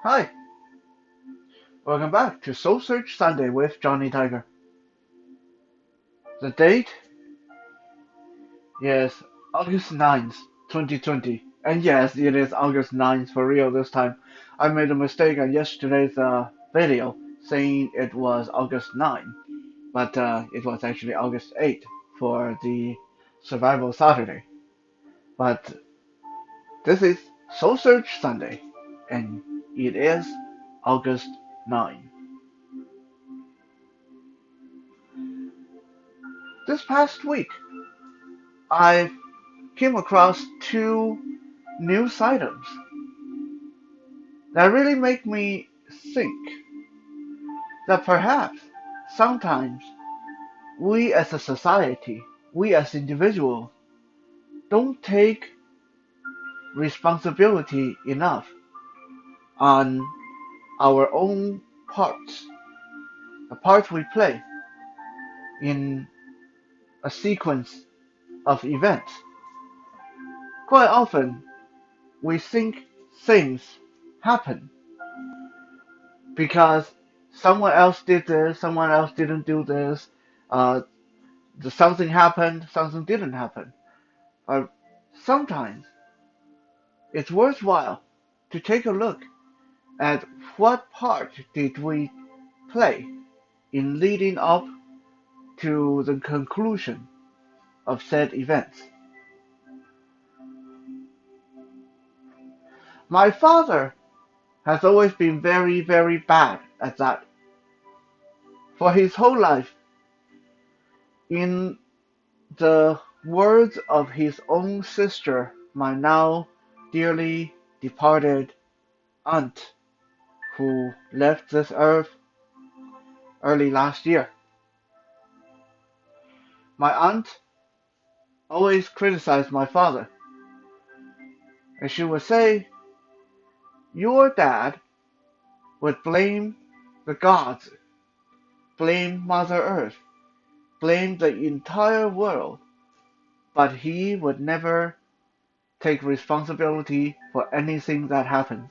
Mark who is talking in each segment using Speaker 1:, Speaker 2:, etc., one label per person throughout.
Speaker 1: Hi, welcome back to Soul Search Sunday with Johnny Tiger. The date is August 9th, 2020. And yes, it is August 9th for real this time. I made a mistake on yesterday's video saying it was August 9th, but it was actually August 8th for the Survival Saturday. But this is Soul Search Sunday, and it is August 9th. This past week, I came across two news items that really make me think that perhaps sometimes we as a society, we as individuals, don't take responsibility enough on our own parts, the part we play in a sequence of events. Quite often, we think things happen because someone else did this, someone else didn't do this, uh, something happened, something didn't happen. Or sometimes it's worthwhile to take a look at what part did we play in leading up to the conclusion of said events. My father has always been very, very bad at that. For his whole life, in the words of his own sister, my now dearly departed aunt, who left this earth early last year. My aunt always criticized my father, and she would say, "Your dad would blame the gods, blame Mother Earth, blame the entire world, but he would never take responsibility for anything that happens."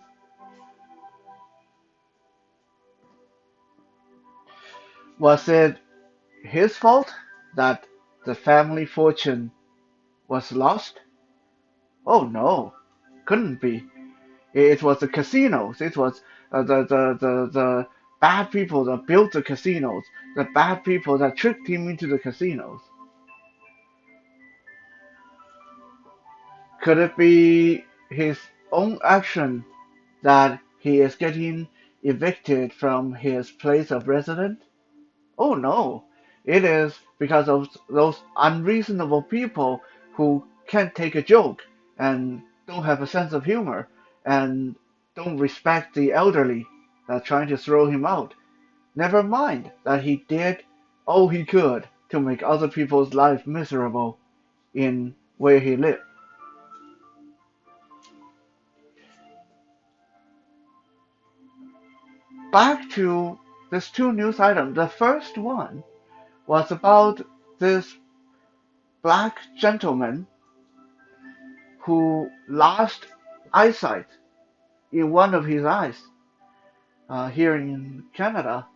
Speaker 1: Was it his fault that the family fortune was lost? Oh no, couldn't be. It was the casinos. It was the bad people that built the casinos, the bad people that tricked him into the casinos. Could it be his own action that he is getting evicted from his place of residence? Oh no, it is because of those unreasonable people who can't take a joke and don't have a sense of humor and don't respect the elderly that are trying to throw him out. Never mind that he did all he could to make other people's lives miserable in where he lived. Back to these two news items. The first one was about this black gentleman who lost eyesight in one of his eyes here in Canada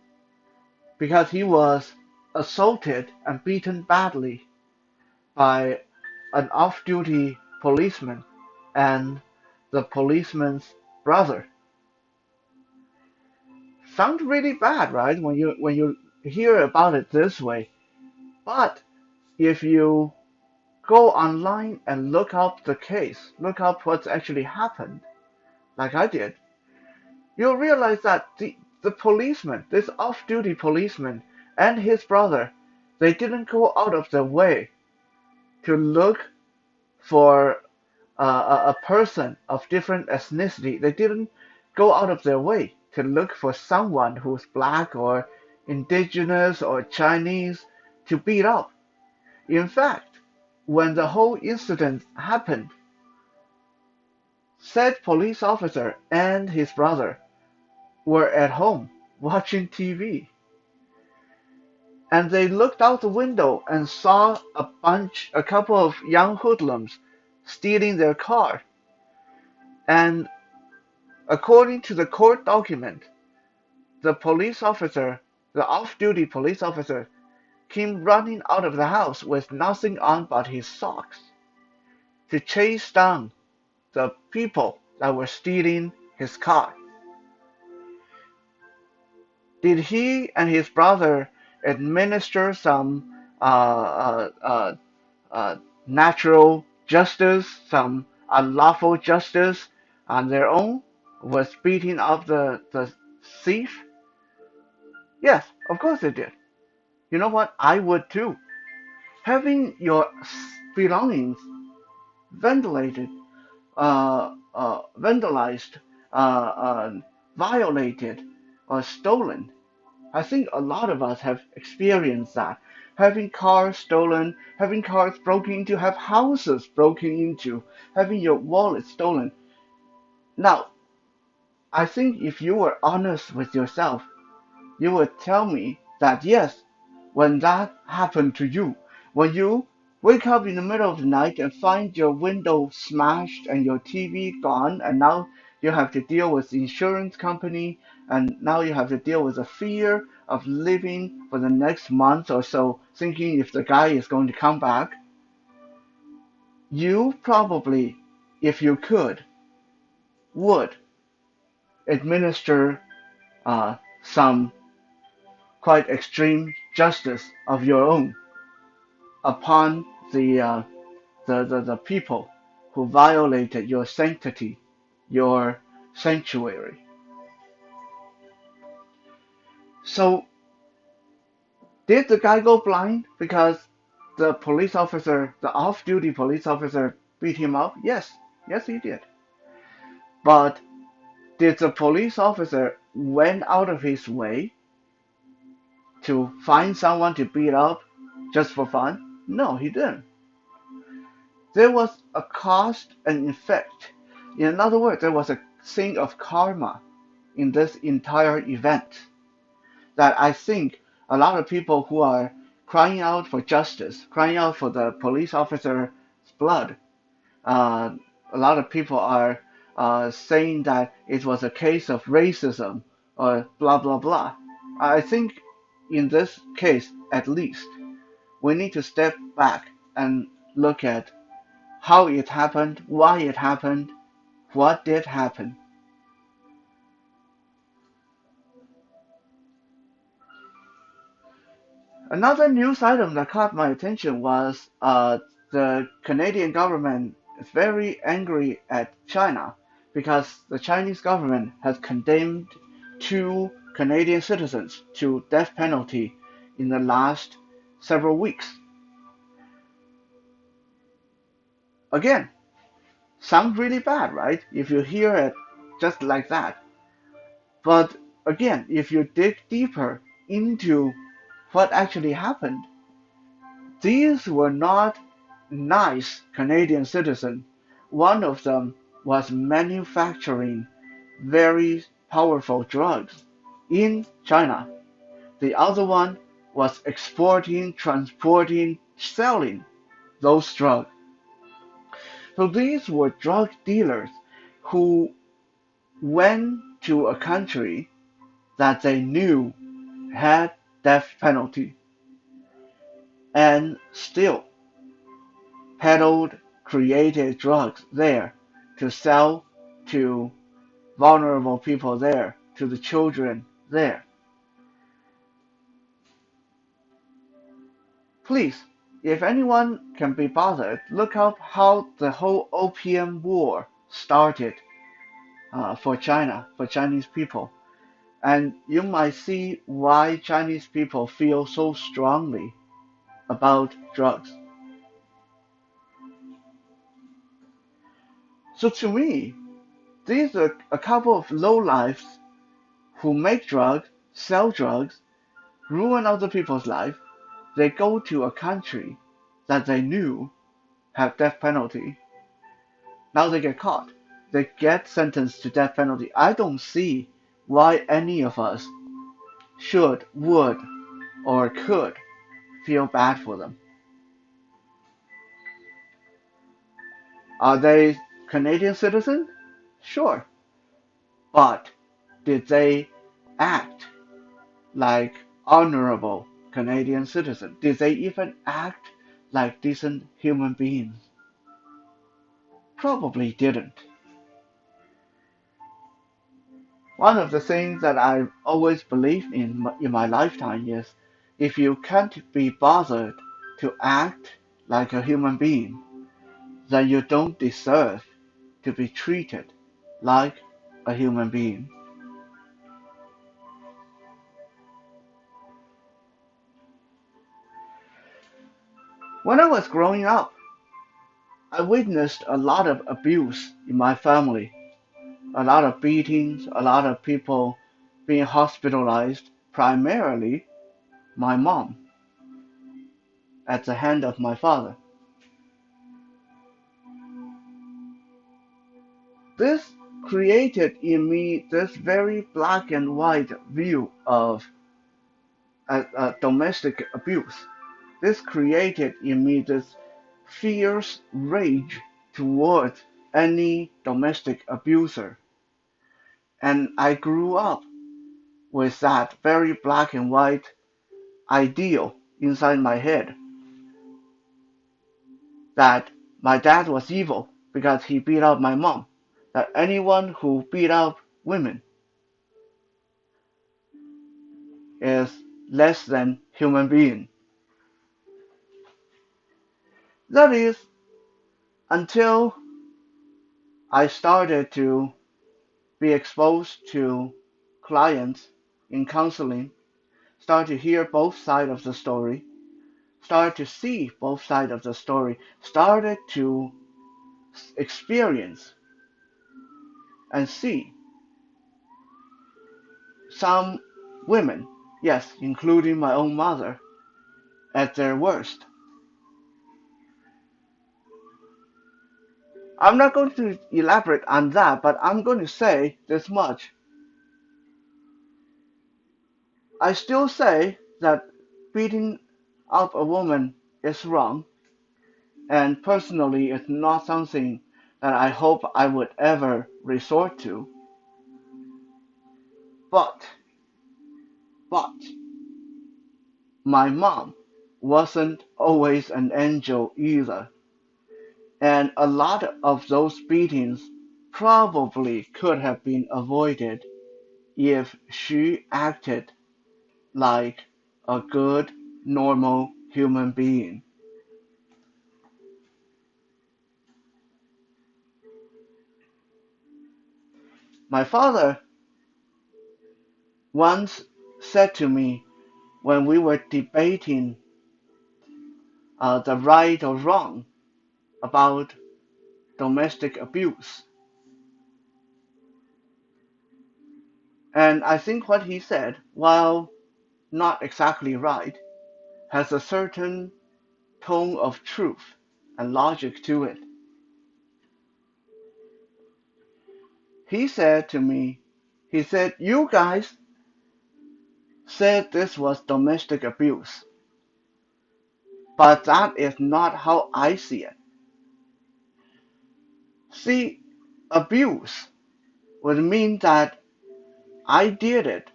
Speaker 1: because he was assaulted and beaten badly by an off duty policeman and the policeman's brother. Sounds really bad, right? When you hear about it this way. But if you go online and look up the case, look up what's actually happened, like I did, you'll realize that the policeman, this off-duty policeman, and his brother, they didn't go out of their way to look for a person of different ethnicity. They didn't go out of their way to look for someone who's black or indigenous or Chinese to beat up. In fact, when the whole incident happened, said police officer and his brother were at home watching TV, and they looked out the window and saw a couple of young hoodlums stealing their car. And According to the court document, the police officer, the off-duty police officer, came running out of the house with nothing on but his socks to chase down the people that were stealing his car. Did he and his brother administer some natural justice, some unlawful justice on their own, was beating up the thief? Yes, of course they did. You know what? I would too. Having your belongings ventilated, vandalized, violated, or stolen. I think a lot of us have experienced that. Having cars stolen, having cars broken into, have houses broken into, having your wallet stolen. Now, I think if you were honest with yourself, you would tell me that yes, when that happened to you, when you wake up in the middle of the night and find your window smashed and your TV gone, and now you have to deal with the insurance company, and now you have to deal with the fear of living for the next month or so, thinking if the guy is going to come back, you probably, if you could, would administer some quite extreme justice of your own upon the people who violated your sanctity, your sanctuary. So, did the guy go blind because the police officer, the off duty police officer, beat him up? Yes, yes, he did. But did the police officer went out of his way to find someone to beat up just for fun? No, he didn't. There was a cause and effect. In other words, there was a thing of karma in this entire event that I think a lot of people who are crying out for justice, crying out for the police officer's blood, uh, a lot of people are saying that it was a case of racism or blah blah blah. I think in this case, at least, we need to step back and look at how it happened, why it happened, what did happen. Another news item that caught my attention was the Canadian government is very angry at China because the Chinese government has condemned two Canadian citizens to death penalty in the last several weeks. Again, sounds really bad, right? If you hear it just like that. But again, if you dig deeper into what actually happened, these were not nice Canadian citizens. One of them was manufacturing very powerful drugs in China. The other one was exporting, transporting, selling those drugs. So these were drug dealers who went to a country that they knew had death penalty and still peddled, created drugs there to sell to vulnerable people there, to the children there. Please, if anyone can be bothered, look up how the whole opium war started for China, for Chinese people. And you might see why Chinese people feel so strongly about drugs. So to me, these are a couple of lowlifes who make drugs, sell drugs, ruin other people's life. They go to a country that they knew have death penalty. Now they get caught. They get sentenced to death penalty. I don't see why any of us should, would, or could feel bad for them. Are they Canadian citizens? Sure. But did they act like honorable Canadian citizens? Did they even act like decent human beings? Probably didn't. One of the things that I always believed in my lifetime is if you can't be bothered to act like a human being, then you don't deserve to be treated like a human being. When I was growing up, I witnessed a lot of abuse in my family, a lot of beatings, a lot of people being hospitalized, primarily my mom, at the hand of my father. This created in me this very black and white view of domestic abuse. This created in me this fierce rage towards any domestic abuser. And I grew up with that very black and white ideal inside my head that my dad was evil because he beat up my mom, that anyone who beat up women is less than human being. That is until I started to be exposed to clients in counseling, start to hear both sides of the story, start to see both sides of the story, started to experience and see some women, yes, including my own mother, at their worst. I'm not going to elaborate on that, but I'm going to say this much. I still say that beating up a woman is wrong, and personally, it's not something that I hope I would ever resort to. But, but, my mom wasn't always an angel either, and a lot of those beatings probably could have been avoided if she acted like a good, normal human being. My father once said to me when we were debating the right or wrong about domestic abuse, and I think what he said, while not exactly right, has a certain tone of truth and logic to it. He said to me, he said, "You guys said this was domestic abuse, but that is not how I see it. See, abuse would mean that I did it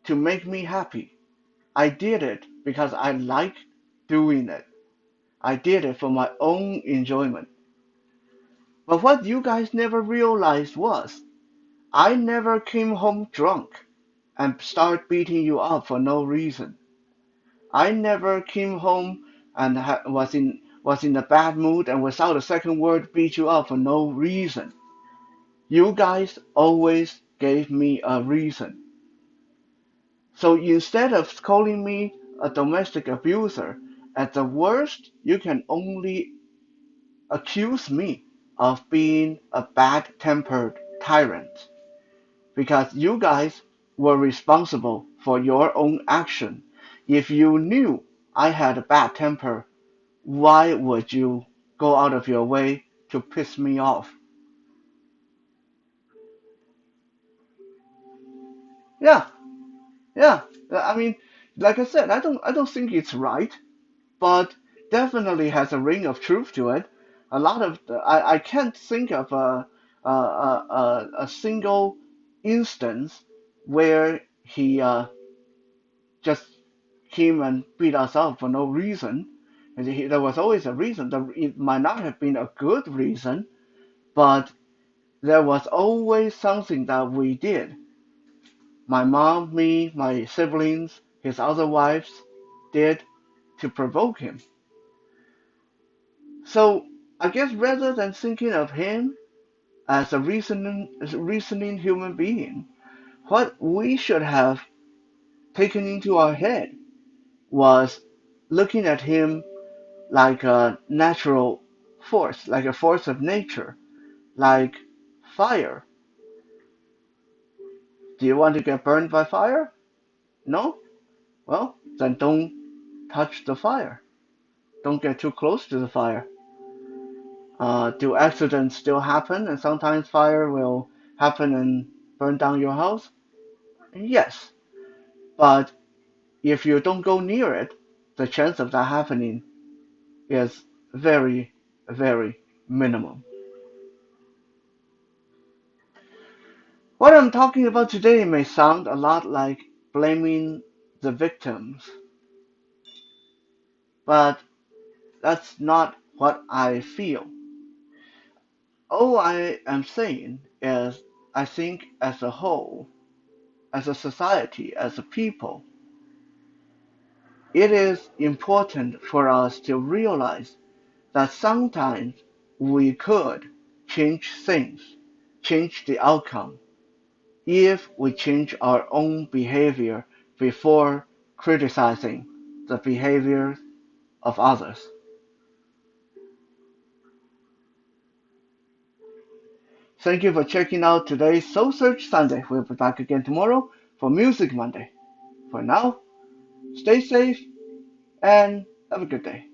Speaker 1: to make me happy. I did it because I like doing it. I did it for my own enjoyment. But what you guys never realized was I never came home drunk and started beating you up for no reason. I never came home and was in a bad mood and without a second word beat you up for no reason. You guys always gave me a reason. So instead of calling me a domestic abuser, at the worst, you can only accuse me of being a bad-tempered tyrant because you guys were responsible for your own action. If you knew I had a bad temper, why would you go out of your way to piss me off?" Yeah, yeah. I mean, like I said, I don't think it's right, but definitely has a ring of truth to it. I can't think of a single instance where he just came and beat us up for no reason. And there was always a reason. It might not have been a good reason, but there was always something that we did. My mom, me, my siblings, his other wives did to provoke him. So I guess rather than thinking of him as a reasoning human being, what we should have taken into our head was looking at him like a natural force, like a force of nature, like fire. Do you want to get burned by fire? No? Well, then don't touch the fire. Don't get too close to the fire. Do accidents still happen and sometimes fire will happen and burn down your house? Yes. But if you don't go near it, the chance of that happening is very, very minimum. What I'm talking about today may sound a lot like blaming the victims, but that's not what I feel. All I am saying is I think as a whole, as a society, as a people, it is important for us to realize that sometimes we could change things, change the outcome, if we change our own behavior before criticizing the behavior of others. Thank you for checking out today's Soul Search Sunday. We'll be back again tomorrow for Music Monday. For now, stay safe and have a good day.